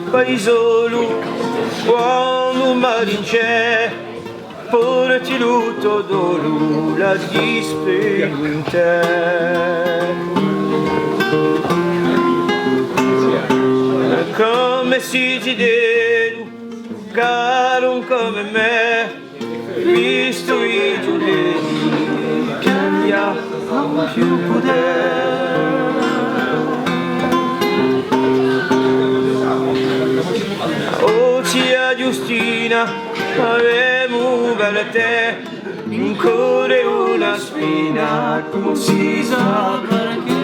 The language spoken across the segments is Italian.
paesolo, quando malinc'è, porti lutto dolo, la dispero in te. Come si giudelu, caro come me, visto i giudeli che abbiamo più potere. Oh zia Giustina, avemo bella te, in cuore una spina, come si sa perché.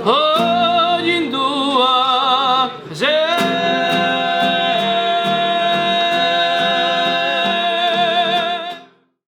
Oh